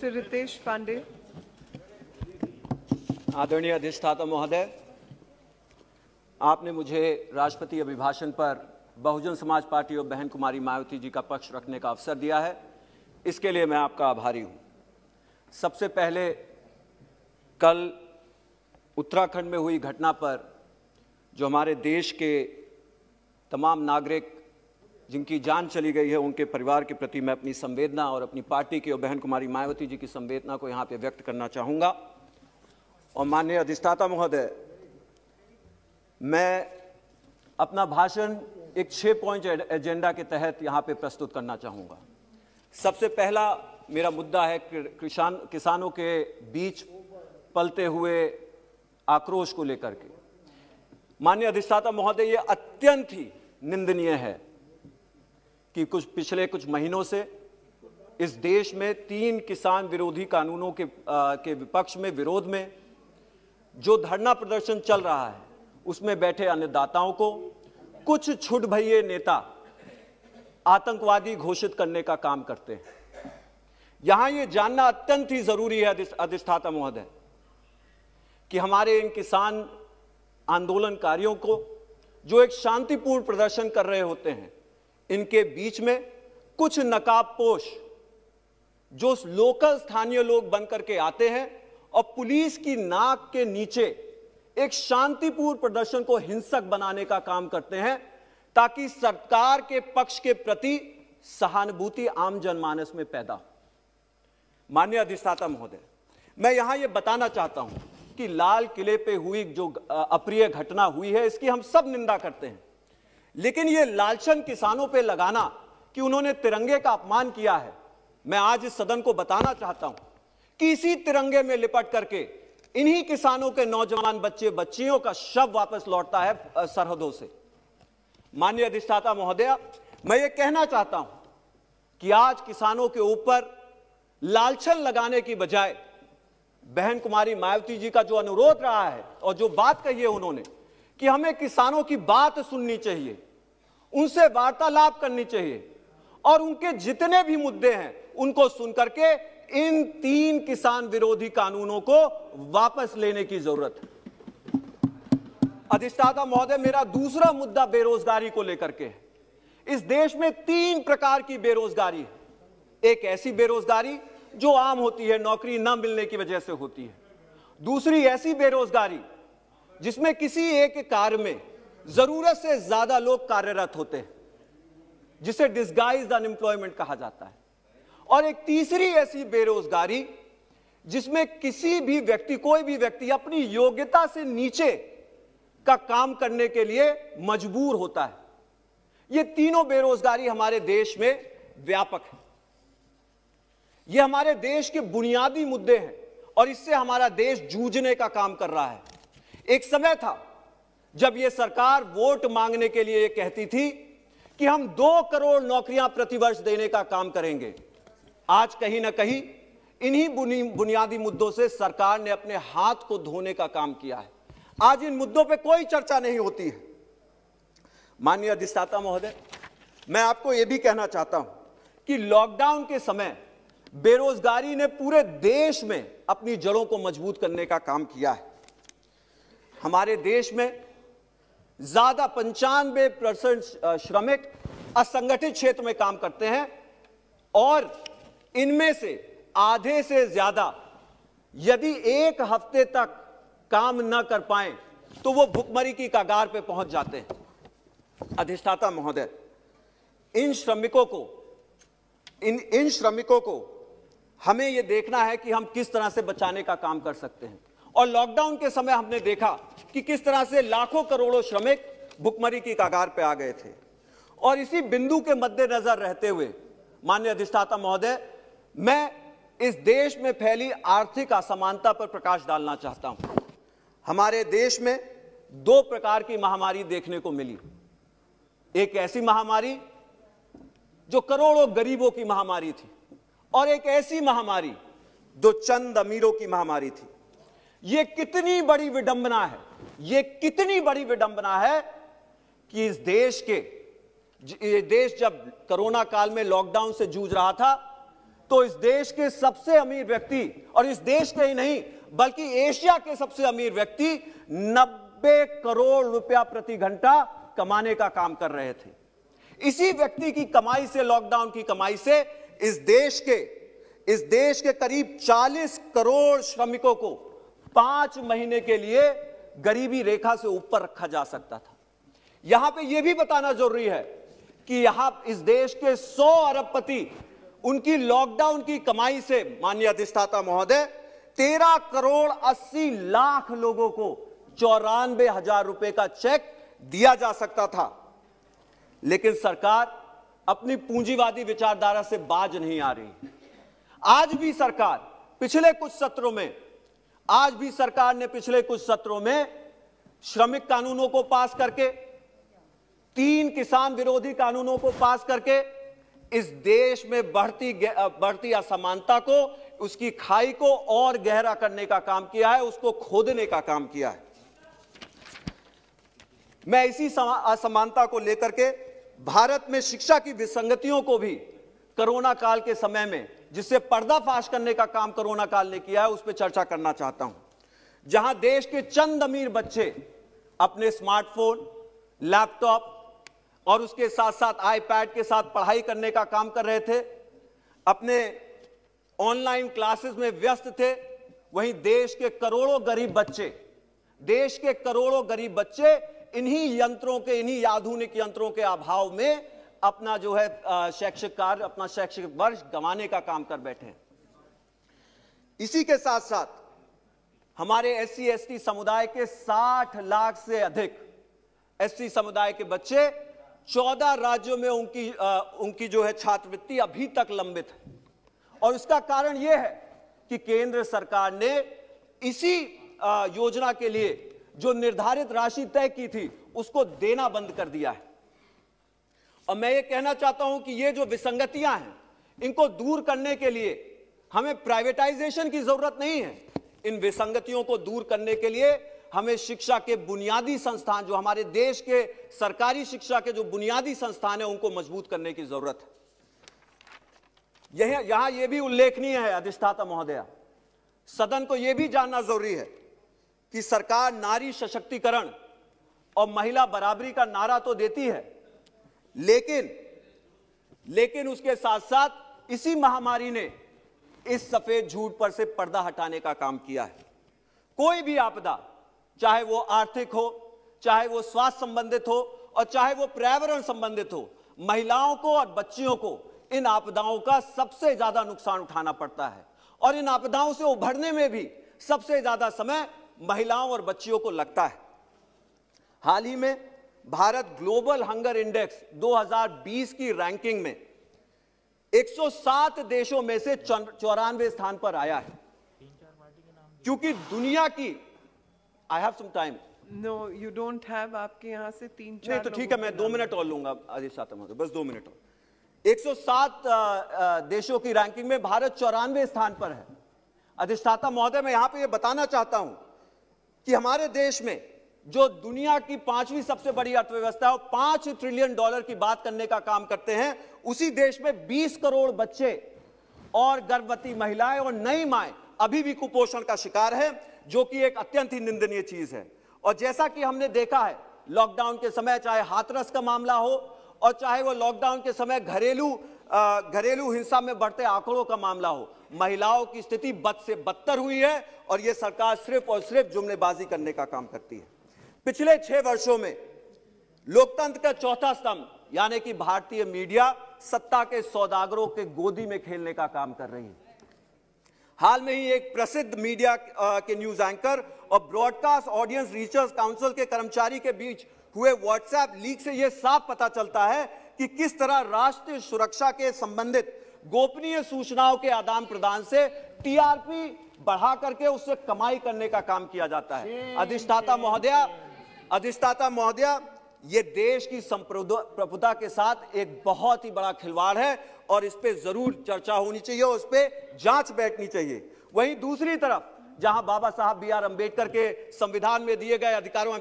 Mr. Ritesh Pandey. आदरणीय अधिष्ठाता महोदय, आपने मुझे राष्ट्रपति अभिभाषण पर बहुजन समाज पार्टी और बहन कुमारी मायावती जी का पक्ष रखने का अवसर दिया है। इसके लिए मैं आपका आभारी हूं। सबसे पहले कल उत्तराखंड में हुई घटना पर जो हमारे देश के तमाम नागरिक जिनकी जान चली गई है, उनके परिवार के प्रति मैं अपनी संवेदना और अपनी पार्टी की और बहन कुमारी मायावती जी की संवेदना को यहाँ पे व्यक्त करना चाहूँगा। और माननीय अधिष्ठाता महोदय, मैं अपना भाषण एक 6 पॉइंट एजेंडा के तहत यहाँ पे प्रस्तुत करना चाहूँगा। सबसे पहला मेरा मुद्दा है किसानों के बीच पलते हुए आक्रोश को लेकर के। माननीय अधिष्ठाता महोदय, ये अत्यंत ही निंदनीय है कि पिछले कुछ महीनों से इस देश में 3 किसान विरोधी कानूनों के विपक्ष में, विरोध में जो धरना प्रदर्शन चल रहा है, उसमें बैठे अन्नदाताओं को कुछ छुटभइये नेता आतंकवादी घोषित करने का काम करते हैं। यहां यह जानना अत्यंत ही जरूरी है अधिष्ठाता महोदय कि हमारे इन किसान आंदोलनकारियों को, जो एक शांतिपूर्ण प्रदर्शन कर रहे होते हैं, इनके बीच में कुछ नकाबपोश जो लोकल स्थानीय लोग बनकर के आते हैं और पुलिस की नाक के नीचे एक शांतिपूर्ण प्रदर्शन को हिंसक बनाने का काम करते हैं, ताकि सरकार के पक्ष के प्रति सहानुभूति आम जनमानस में पैदा हो। माननीय अधिष्ठाता महोदय, मैं यहां यह बताना चाहता हूं कि लाल किले पे हुई जो अप्रिय घटना हुई है, इसकी हम सब निंदा करते हैं, लेकिन यह लालचन किसानों पे लगाना कि उन्होंने तिरंगे का अपमान किया है, मैं आज इस सदन को बताना चाहता हूं कि इसी तिरंगे में लिपट करके इन्हीं किसानों के नौजवान बच्चे बच्चियों का शव वापस लौटता है सरहदों से। माननीय अधिष्ठाता महोदय, मैं ये कहना चाहता हूं कि आज किसानों के ऊपर लालचन लगाने की बजाय बहन कुमारी मायावती जी का जो अनुरोध रहा है और जो बात कही है उन्होंने कि हमें किसानों की बात सुननी चाहिए, उनसे वार्तालाप करनी चाहिए और उनके जितने भी मुद्दे हैं उनको सुनकर के इन 3 किसान विरोधी कानूनों को वापस लेने की जरूरत है। अधिष्ठाता महोदय, मेरा दूसरा मुद्दा बेरोजगारी को लेकर के है। इस देश में 3 प्रकार की बेरोजगारी है। एक ऐसी बेरोजगारी जो आम होती है, नौकरी न मिलने की वजह से होती है। दूसरी ऐसी बेरोजगारी जिसमें किसी एक कार्य में जरूरत से ज्यादा लोग कार्यरत होते हैं, जिसे डिस्गाइज्ड अनएम्प्लॉयमेंट कहा जाता है। और एक तीसरी ऐसी बेरोजगारी जिसमें किसी भी व्यक्ति, कोई भी व्यक्ति अपनी योग्यता से नीचे का काम करने के लिए मजबूर होता है। ये तीनों बेरोजगारी हमारे देश में व्यापक है। ये हमारे देश के बुनियादी मुद्दे हैं और इससे हमारा देश जूझने का काम कर रहा है। एक समय था जब यह सरकार वोट मांगने के लिए यह कहती थी कि हम 2 करोड़ नौकरियां प्रतिवर्ष देने का काम करेंगे। आज कहीं ना कहीं इन्हीं बुनियादी मुद्दों से सरकार ने अपने हाथ को धोने का काम किया है। आज इन मुद्दों पे कोई चर्चा नहीं होती है। माननीय अधिष्ठाता महोदय, मैं आपको यह भी कहना चाहता हूं कि लॉकडाउन के समय बेरोजगारी ने पूरे देश में अपनी जड़ों को मजबूत करने का काम किया है। हमारे देश में ज्यादा 95% श्रमिक असंगठित क्षेत्र में काम करते हैं और इनमें से आधे से ज्यादा यदि 1 हफ्ते तक काम न कर पाए तो वो भुखमरी की कगार पे पहुंच जाते हैं। अधिष्ठाता महोदय, इन श्रमिकों को हमें यह देखना है कि हम किस तरह से बचाने का काम कर सकते हैं। और लॉकडाउन के समय हमने देखा कि किस तरह से लाखों करोड़ों श्रमिक भुखमरी की कगार पे आ गए थे। और इसी बिंदु के मद्देनजर रहते हुए माननीय अधिष्ठाता महोदय, मैं इस देश में फैली आर्थिक असमानता पर प्रकाश डालना चाहता हूं। हमारे देश में 2 प्रकार की महामारी देखने को मिली। एक ऐसी महामारी जो करोड़ों गरीबों की महामारी थी और एक ऐसी महामारी जो चंद अमीरों की महामारी थी। यह कितनी बड़ी विडंबना है, यह कितनी बड़ी विडंबना है कि इस देश जब कोरोना काल में लॉकडाउन से जूझ रहा था, तो इस देश के सबसे अमीर व्यक्ति, और इस देश के ही नहीं बल्कि एशिया के सबसे अमीर व्यक्ति 90 करोड़ रुपया प्रति घंटा कमाने का काम कर रहे थे। इसी व्यक्ति की कमाई से, लॉकडाउन की कमाई से इस देश के करीब 40 करोड़ श्रमिकों को 5 महीने के लिए गरीबी रेखा से ऊपर रखा जा सकता था। यहां पे यह भी बताना जरूरी है कि यहां इस देश के 100 अरबपति, उनकी लॉकडाउन की कमाई से, माननीय अधिष्ठाता महोदय, 13 करोड़ 80 लाख लोगों को 94,000 रुपए का चेक दिया जा सकता था। लेकिन सरकार अपनी पूंजीवादी विचारधारा से बाज नहीं आ रही। आज भी सरकार ने पिछले कुछ सत्रों में श्रमिक कानूनों को पास करके, 3 किसान विरोधी कानूनों को पास करके इस देश में बढ़ती असमानता को, उसकी खाई को और गहरा करने का काम किया है, उसको खोदने का काम किया है। मैं इसी असमानता को लेकर के भारत में शिक्षा की विसंगतियों को भी कोरोना काल के समय में, जिससे पर्दाफाश करने का काम कोरोना काल ने किया है, उस पर चर्चा करना चाहता हूं। जहां देश के चंद अमीर बच्चे अपने स्मार्टफोन, लैपटॉप और उसके साथ साथ आईपैड के साथ पढ़ाई करने का काम कर रहे थे, अपने ऑनलाइन क्लासेस में व्यस्त थे, वहीं देश के करोड़ों गरीब बच्चे इन्हीं आधुनिक यंत्रों के अभाव में अपना जो है शैक्षिक कार्य, अपना शैक्षिक वर्ष गंवाने का काम कर बैठे हैं। इसी के साथ साथ हमारे SC ST समुदाय के 60 लाख से अधिक SC समुदाय के बच्चे 14 राज्यों में उनकी जो है छात्रवृत्ति अभी तक लंबित है। और इसका कारण यह है कि केंद्र सरकार ने इसी योजना के लिए जो निर्धारित राशि तय की थी, उसको देना बंद कर दिया है। और मैं ये कहना चाहता हूं कि ये जो विसंगतियां हैं, इनको दूर करने के लिए हमें प्राइवेटाइजेशन की जरूरत नहीं है। इन विसंगतियों को दूर करने के लिए हमें शिक्षा के बुनियादी संस्थान, जो हमारे देश के सरकारी शिक्षा के जो बुनियादी संस्थान है, उनको मजबूत करने की जरूरत है। यहां यह भी उल्लेखनीय है अधिष्ठाता महोदया, सदन को यह भी जानना जरूरी है कि सरकार नारी सशक्तिकरण और महिला बराबरी का नारा तो देती है, लेकिन उसके साथ साथ इसी महामारी ने इस सफेद झूठ पर से पर्दा हटाने का काम किया है। कोई भी आपदा, चाहे वो आर्थिक हो, चाहे वो स्वास्थ्य संबंधित हो और चाहे वो पर्यावरण संबंधित हो, महिलाओं को और बच्चियों को इन आपदाओं का सबसे ज्यादा नुकसान उठाना पड़ता है। और इन आपदाओं से उभरने में भी सबसे ज्यादा समय महिलाओं और बच्चियों को लगता है। हाल ही में भारत ग्लोबल हंगर इंडेक्स 2020 की रैंकिंग में 107 देशों में से 94वें स्थान पर आया है। क्योंकि दुनिया की I have some time. No you don't have, आपके यहां से 3-4 नहीं तो ठीक है, मैं 2 मिनट और लूंगा अधिष्ठाता महोदय, बस 2 मिनट और। 107 देशों की रैंकिंग में भारत 94वें स्थान पर है। अधिष्ठाता महोदय, मैं यहां पे ये बताना चाहता हूं कि हमारे देश में जो दुनिया की 5वीं सबसे बड़ी अर्थव्यवस्था है, 5 ट्रिलियन डॉलर की बात करने का काम करते हैं, उसी देश में 20 करोड़ बच्चे और गर्भवती महिलाएं और नई माएं अभी भी कुपोषण का शिकार है, जो कि एक अत्यंत ही निंदनीय चीज है। और जैसा कि हमने देखा है लॉकडाउन के समय, चाहे हाथरस का मामला हो और चाहे वो लॉकडाउन के समय घरेलू हिंसा में बढ़ते आंकड़ों का मामला हो, महिलाओं की स्थिति बद से बदतर हुई है और यह सरकार सिर्फ और सिर्फ जुमलेबाजी करने का काम करती है। पिछले 6 वर्षों में लोकतंत्र का चौथा स्तंभ यानी कि भारतीय मीडिया सत्ता के सौदागरों के गोदी में खेलने का काम कर रही है। हाल में ही एक प्रसिद्ध मीडिया के न्यूज एंकर और ब्रॉडकास्ट ऑडियंस रिसर्च काउंसिल के कर्मचारी के बीच हुए व्हाट्सएप लीक से यह साफ पता चलता है कि किस तरह राष्ट्रीय सुरक्षा के संबंधित गोपनीय सूचनाओं के आदान प्रदान से टीआरपी बढ़ा करके उससे कमाई करने का काम किया जाता है। अधिष्ठाता महोदया, ये देश की संप्रभुता के साथ एक बहुत ही बड़ा खिलवाड़ है और इस पे जरूर चर्चा होनी चाहिए और उस पे जांच बैठनी चाहिए। वहीं दूसरी तरफ जहां बाबा साहब B.R. अंबेडकर के संविधान में दिए गए अधिकारों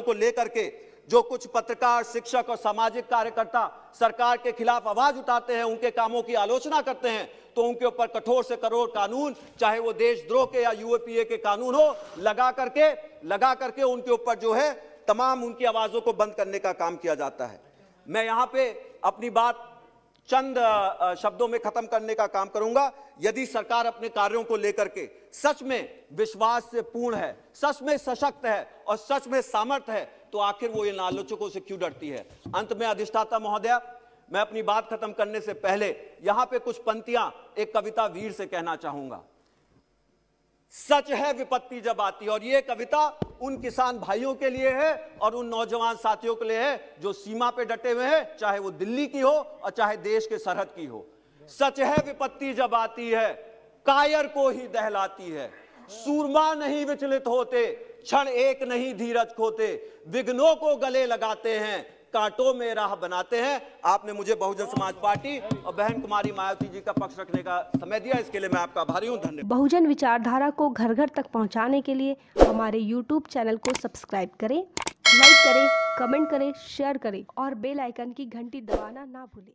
को लेकर के जो कुछ पत्रकार, शिक्षक और सामाजिक कार्यकर्ता सरकार के खिलाफ आवाज उठाते हैं, उनके कामों की आलोचना करते हैं, तो उनके ऊपर कठोर से कठोर कानून, चाहे वो देशद्रोह के या यूएपीए के कानून हो, लगा करके उनके ऊपर जो है तमाम उनकी आवाजों को बंद करने का काम किया जाता है। मैं यहां पे अपनी बात चंद शब्दों में खत्म करने का काम करूंगा। यदि सरकार अपने कार्यों को लेकर के सच में विश्वास से पूर्ण है, सच में सशक्त है और सच में सामर्थ्य है, तो आखिर वो इन आलोचकों से क्यों डरती है। अंत में अधिष्ठाता महोदया, मैं अपनी बात खत्म करने से पहले यहां पे कुछ पंक्तियां एक कविता वीर से कहना चाहूंगा। सच है विपत्ति जब आती है, और ये कविता उन किसान भाइयों के लिए है और उन नौजवान साथियों के लिए है जो सीमा पे डटे हुए हैं, चाहे वो दिल्ली की हो और चाहे देश के सरहद की हो। सच है विपत्ति जब आती है, कायर को ही दहलाती है, सूरमा नहीं विचलित होते, क्षण एक नहीं धीरज खोते, विघ्नों को गले लगाते हैं, कांटों में राह बनाते हैं। आपने मुझे बहुजन समाज पार्टी और बहन कुमारी मायावती जी का पक्ष रखने का समय दिया, इसके लिए मैं आपका आभारी हूं। धन्यवाद। बहुजन विचारधारा को घर घर तक पहुंचाने के लिए हमारे YouTube चैनल को सब्सक्राइब करें, लाइक करें, कमेंट करें, शेयर करें और बेल आइकन की घंटी दबाना ना भूलें।